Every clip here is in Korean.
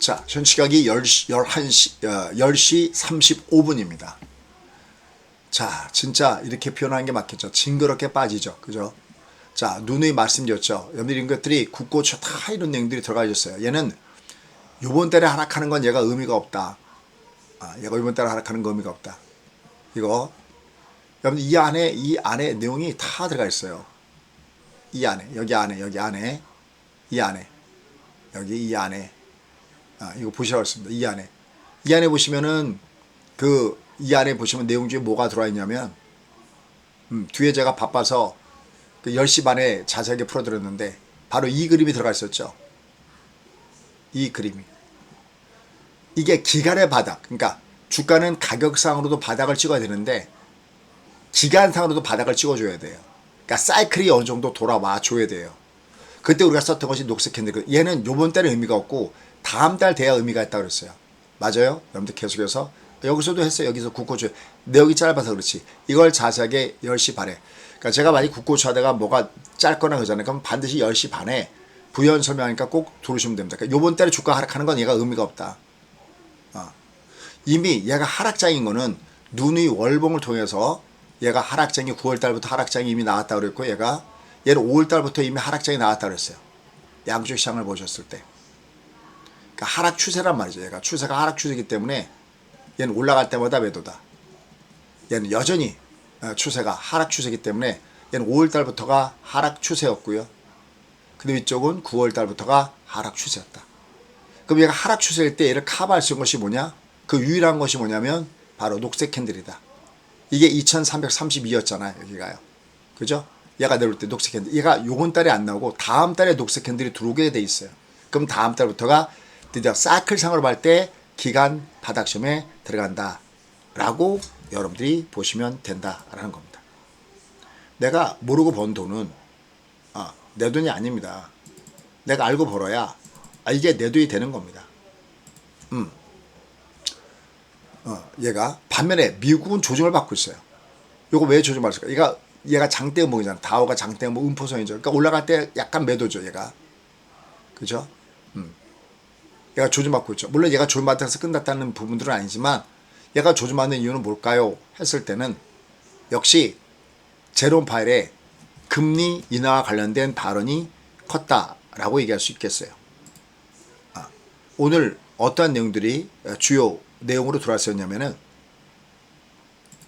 자, 현 시각이 10시 35분입니다. 자, 진짜 이렇게 표현하는 게 맞겠죠. 징그럽게 빠지죠. 그죠? 자, 누누이 말씀드렸죠. 여러분들 이런 것들이 국고초 다 이런 내용들이 들어가 있었어요. 얘는 요번 달에 하락하는 건 얘가 의미가 없다. 얘가 이번 달에 하락하는 거 의미가 없다. 이거 여러분들 이 안에 내용이 다 들어가 있어요. 이 안에, 여기 안에, 여기 안에, 이 안에, 여기 이 안에. 이거 보시라고 했습니다. 이 안에 보시면은 이 안에 보시면 내용 중에 뭐가 들어와 있냐면 뒤에 제가 바빠서 10시 반에 자세하게 풀어드렸는데 바로 이 그림이 들어가 있었죠. 이 그림이. 이게 기간의 바닥. 그러니까 주가는 가격상으로도 바닥을 찍어야 되는데 기간상으로도 바닥을 찍어줘야 돼요. 그러니까 사이클이 어느 정도 돌아와 줘야 돼요. 그때 우리가 썼던 것이 녹색 캔들. 얘는 요번 달에 의미가 없고 다음 달 돼야 의미가 있다고 그랬어요. 맞아요? 여러분들 계속해서 여기서도 했어요. 여기서 국고초 내역이 짧아서 그렇지. 이걸 자세하게 10시 반에. 그러니까 제가 만약 국고초 하다가 뭐가 짧거나 그러잖아요. 그럼 반드시 10시 반에 부연 설명하니까 꼭 들으시면 됩니다. 그러니까 요번 달에 주가 하락하는 건 얘가 의미가 없다. 이미 얘가 하락장인 거는 누누이 월봉을 통해서 얘가 하락장이 9월 달부터 하락장이 이미 나왔다고 그랬고 얘는 5월 달부터 이미 하락장이 나왔다고 그랬어요. 양주 시장을 보셨을 때. 그러니까 하락 추세란 말이죠. 얘가 추세가 하락 추세이기 때문에 얘는 올라갈 때마다 매도다. 얘는 여전히 추세가 하락 추세이기 때문에 얘는 5월 달부터가 하락 추세였고요. 근데 이쪽은 9월 달부터가 하락 추세였다. 그럼 얘가 하락 추세일 때 얘를 커버할 수 있는 것이 뭐냐? 그 유일한 것이 뭐냐면 바로 녹색 캔들이다. 이게 2332였잖아요. 여기가요. 그죠? 얘가 내려올 때 녹색 캔들. 얘가 요번 달에 안 나오고 다음 달에 녹색 캔들이 들어오게 돼 있어요. 그럼 다음 달부터가 드디어 사이클상으로 볼 때 기간 바닥점에 들어간다 라고 여러분들이 보시면 된다라는 겁니다. 내가 모르고 번 돈은 내 돈이 아닙니다. 내가 알고 벌어야 이게 내 돈이 되는 겁니다. 얘가 반면에 미국은 조정을 받고 있어요. 요거 왜 조정받을까? 얘가 장대음봉이잖아. 다우가 장대음봉 음포선이죠. 그러니까 올라갈 때 약간 매도죠. 얘가. 그죠? 얘가 조정받고 있죠. 물론 얘가 조정받아서 끝났다는 부분들은 아니지만 얘가 조정받는 이유는 뭘까요? 했을 때는 역시 제롬 파웰의 금리 인하와 관련된 발언이 컸다라고 얘기할 수 있겠어요. 오늘 어떠한 내용들이 주요 내용으로 들어왔었냐면은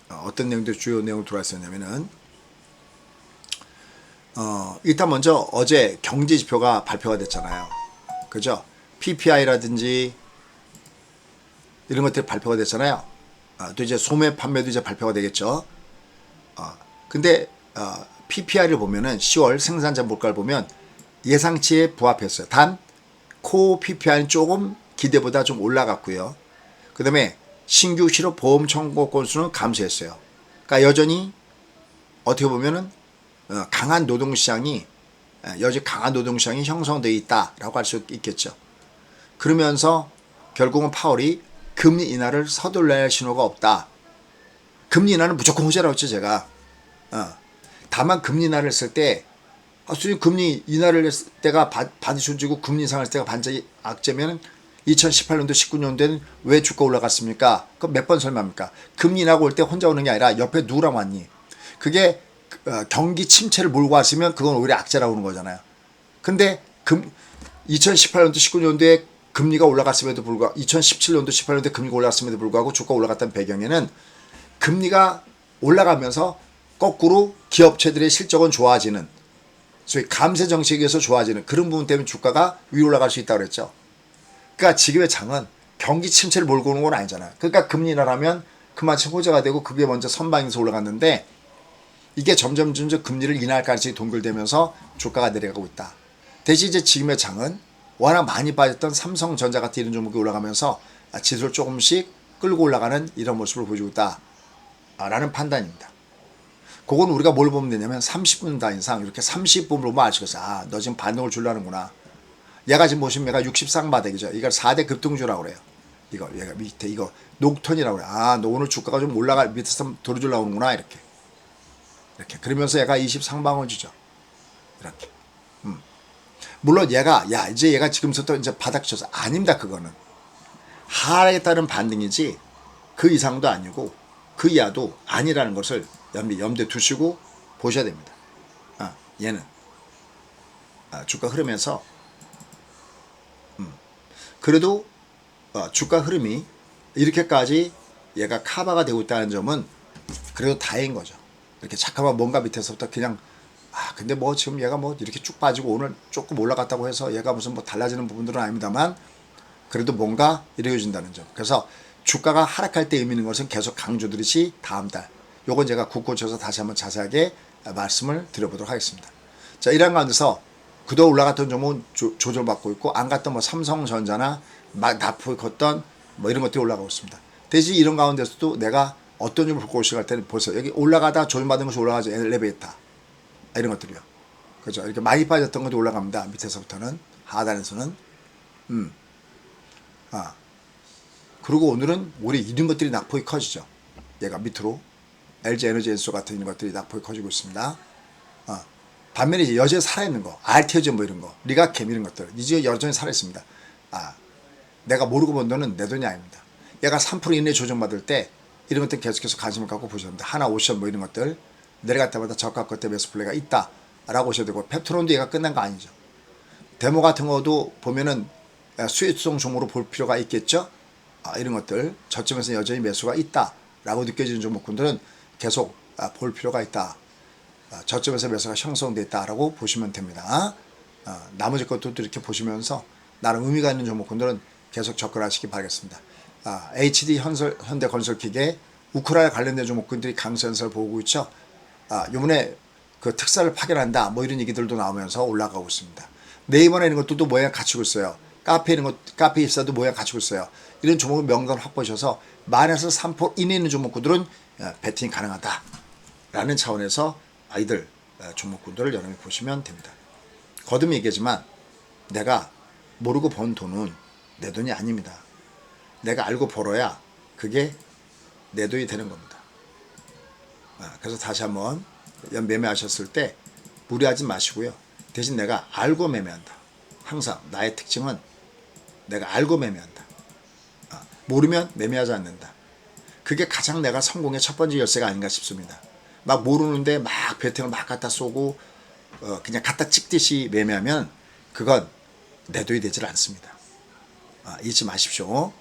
어떤 내용들이 주요 내용으로 들어왔었냐면은 일단 먼저 어제 경제 지표가 발표가 됐잖아요. 그죠? PPI라든지 이런 것들이 발표가 됐잖아요. 또 이제 소매 판매도 이제 발표가 되겠죠. 근데 PPI를 보면은 10월 생산자 물가를 보면 예상치에 부합했어요. 단 코어 PPI는 조금 기대보다 좀 올라갔고요. 그 다음에 신규 실업 보험 청구 건수는 감소했어요. 그러니까 여전히 어떻게 보면은 강한 노동시장이 형성되어 있다라고 할 수 있겠죠. 그러면서 결국은 파월이 금리 인하를 서둘러야 할 신호가 없다. 금리 인하는 무조건 호재라고 했죠, 제가. 다만 금리 인하를 했을 때 수준 금리 인하를 했을 때가 반수준이고 금리 인상을 했을 때가 반짝이 악재면 2018년도 19년도에는 왜 주가 올라갔습니까? 그럼 몇 번 설명합니까? 금리 인하가 올 때 혼자 오는 게 아니라 옆에 누구랑 왔니? 그게 경기 침체를 몰고 왔으면 그건 오히려 악재라고 하는 거잖아요. 근데 2018년도 19년도에 금리가 올라갔음에도 불구하고 2017년도 18년도에 금리가 올라갔음에도 불구하고 주가가 올라갔던 배경에는 금리가 올라가면서 거꾸로 기업체들의 실적은 좋아지는 소위 감세 정책에서 좋아지는 그런 부분 때문에 주가가 위로 올라갈 수 있다고 그랬죠. 그러니까 지금의 장은 경기 침체를 몰고 오는 건 아니잖아요. 그러니까 금리 인하라면 그만큼 호재가 되고 그게 먼저 선방에서 올라갔는데 이게 점점 금리를 인하할 가능성이 동결되면서 주가가 내려가고 있다. 대신 이제 지금의 장은 워낙 많이 빠졌던 삼성전자 같은 이런 종목이 올라가면서 지수를 조금씩 끌고 올라가는 이런 모습을 보여주고 있다라는 판단입니다. 그건 우리가 뭘 보면 되냐면 30분 단위상 이렇게 30분을 보면 알 수 있어요. 너 지금 반등을 주려는 구나. 얘가 지금 보시면 얘가 60쌍바닥이죠. 이걸 4대 급등주라고 그래요. 얘가 밑에 이거 녹턴이라고 그래요. 너 오늘 주가가 좀 밑에서 돌아주려고 오는구나. 이렇게. 그러면서 얘가 20상방을 주죠. 이렇게. 물론 이제 얘가 지금부터 이제 바닥 쳐서 아닙니다. 그거는. 하락에 따른 반등이지 그 이상도 아니고 그 이하도 아니라는 것을 염두에 두시고 보셔야 됩니다. 얘는 주가 흐름에서 그래도 주가 흐름이 이렇게까지 얘가 카바가 되고 있다는 점은 그래도 다행인 거죠. 이렇게 잠깐만 뭔가 밑에서부터 그냥 근데 뭐 지금 얘가 뭐 이렇게 쭉 빠지고 오늘 조금 올라갔다고 해서 얘가 무슨 뭐 달라지는 부분들은 아닙니다만 그래도 뭔가 이루어진다는 점. 그래서 주가가 하락할 때 의미 있는 것은 계속 강조드리시 다음 달. 요건 제가 굳고쳐서 다시 한번 자세하게 말씀을 드려보도록 하겠습니다. 자, 이런 가운데서 그동안 올라갔던 종목은 조절받고 있고 안 갔던 뭐 삼성전자나 막 나포 걷던 뭐 이런 것들이 올라가고 있습니다. 대신 이런 가운데서도 내가 어떤 점을 볼고 시작할 때는 보세요. 여기 올라가다 조절받은 것이 올라가죠. 엘리베이터. 이런 것들이요. 그죠. 이렇게 많이 빠졌던 것도 올라갑니다. 밑에서부터는. 하단에서는. 그리고 오늘은 우리 이런 것들이 낙폭이 커지죠. 얘가 밑으로. LG 에너지 엔소 같은 이런 것들이 낙폭이 커지고 있습니다. 반면에 이제 여전히 살아있는 거. 알테오젠 뭐 이런 거. 리가캠 이런 것들. 이제 여전히 살아있습니다. 내가 모르고 본 돈은 내 돈이 아닙니다. 얘가 3% 이내 조정받을 때 이런 것들 계속해서 관심을 갖고 보셔야 됩니다. 하나 오션 뭐 이런 것들. 내려갈 때마다 저가 끝에 매수 플레이가 있다 라고 보셔야 되고 페트론도 얘가 끝난 거 아니죠. 데모 같은 것도 보면은 수익성 종목으로 볼 필요가 있겠죠. 이런 것들 저점에서 여전히 매수가 있다 라고 느껴지는 종목군들은 계속 볼 필요가 있다. 저점에서 매수가 형성됐다 라고 보시면 됩니다. 나머지 것들도 이렇게 보시면서 나름 의미가 있는 종목군들은 계속 접근하시기 바라겠습니다. HD 현대건설기계 우크라이나 관련된 종목군들이 강세 현상을 보고 있죠. 요번에 그 특사를 파견한다 뭐 이런 얘기들도 나오면서 올라가고 있습니다. 네이버나 이런 것들도 모양 갖추고 있어요. 카페 이런 것, 카페 입사도 모양 갖추고 있어요. 이런 종목을 명단 확보하셔서 만에서 3% 이내 있는 종목군들은 배팅이 가능하다 라는 차원에서 아이들 종목군들을 여러분이 보시면 됩니다. 거듭 얘기하지만 내가 모르고 번 돈은 내 돈이 아닙니다. 내가 알고 벌어야 그게 내 돈이 되는 겁니다. 그래서 다시 한번 매매하셨을 때 무리하지 마시고요. 대신 내가 알고 매매한다. 항상 나의 특징은 내가 알고 매매한다. 모르면 매매하지 않는다. 그게 가장 내가 성공의 첫 번째 열쇠가 아닌가 싶습니다. 막 모르는데 막 배팅을 막 갖다 쏘고 그냥 갖다 찍듯이 매매하면 그건 내 돈이 되질 않습니다. 잊지 마십시오.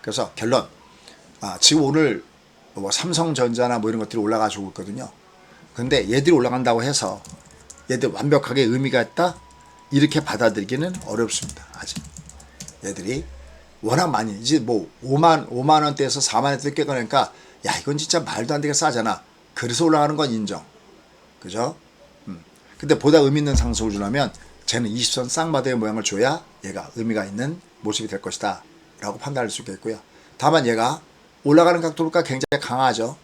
그래서 결론 지금 오늘 뭐 삼성전자나 뭐 이런 것들이 올라가지고 있거든요. 근데 얘들이 올라간다고 해서 얘들 완벽하게 의미가 있다? 이렇게 받아들이기는 어렵습니다. 아직 얘들이 워낙 많이 이제 뭐 5만 원대에서 4만 원대 깨거니까 야 이건 진짜 말도 안 되게 싸잖아. 그래서 올라가는 건 인정. 그죠? 근데 보다 의미 있는 상승을 주려면 쟤는 20선 쌍바다의 모양을 줘야 얘가 의미가 있는 모습이 될 것이다 라고 판단할 수 있겠고요. 다만 얘가 올라가는 각도가 굉장히 강하죠.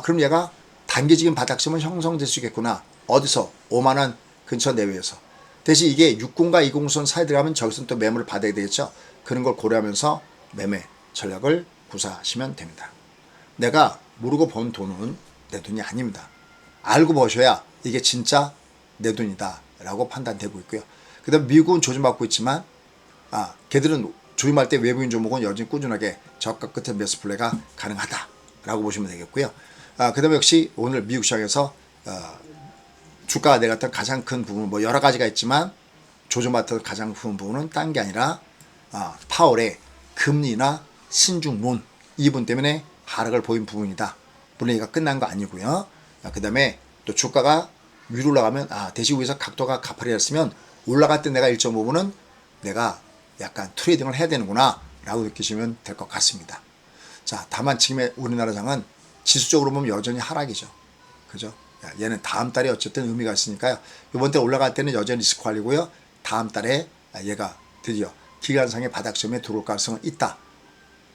그럼 얘가 단기적인 바닥점은 형성될 수 있겠구나. 어디서? 5만원 근처 내외에서. 대신 이게 60과 20선 사이에 들어가면 저기서는 또 매물을 받아야 되겠죠. 그런 걸 고려하면서 매매 전략을 구사하시면 됩니다. 내가 모르고 번 돈은 내 돈이 아닙니다. 알고 버셔야 이게 진짜 내 돈이다 라고 판단되고 있고요. 그 다음 미국은 조짐받고 있지만 걔들은 조임할 때 외부인 종목은 여전히 꾸준하게 저가 끝에 매수 플레이가 가능하다 라고 보시면 되겠고요. 그 다음에 역시 오늘 미국 시장에서 주가가 내렸던 가장 큰 부분 뭐 여러 가지가 있지만 조정받던 가장 큰 부분은 딴 게 아니라 파월의 금리나 신중론 이 부분 때문에 하락을 보인 부분이다. 물론 얘가 끝난 거 아니고요. 그 다음에 또 주가가 위로 올라가면 대시 위에서 각도가 가파르졌으면 올라갈 때 내가 일정 부분은 내가 약간 트레이딩을 해야 되는구나 라고 느끼시면 될 것 같습니다. 자, 다만 지금의 우리나라 장은 지수적으로 보면 여전히 하락이죠. 그죠? 얘는 다음 달에 어쨌든 의미가 있으니까요. 이번 때 올라갈 때는 여전히 리스크 관리고요. 다음 달에 얘가 드디어 기간상의 바닥점에 들어올 가능성은 있다.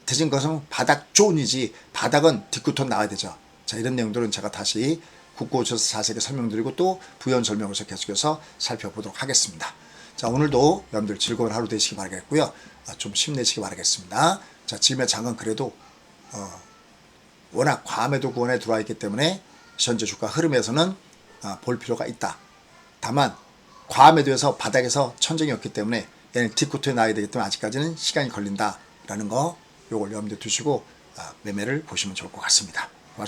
대신 그것은 바닥 존이지 바닥은 뒷구톤 나와야 되죠. 자, 이런 내용들은 제가 다시 굳고쳐서 자세하게 설명드리고 또 부연 설명에서 계속해서 살펴보도록 하겠습니다. 자, 오늘도 여러분들 즐거운 하루 되시기 바라겠고요. 좀 힘내시기 바라겠습니다. 자, 지금의 장은 그래도 워낙 과매도 구간에 들어와 있기 때문에 현재 주가 흐름에서는 볼 필요가 있다. 다만 과매도에서 바닥에서 천정이 없기 때문에 얘는 뒷구토에 나와야 되기 때문에 아직까지는 시간이 걸린다 거 요걸 염두에 두시고 매매를 보시면 좋을 것 같습니다.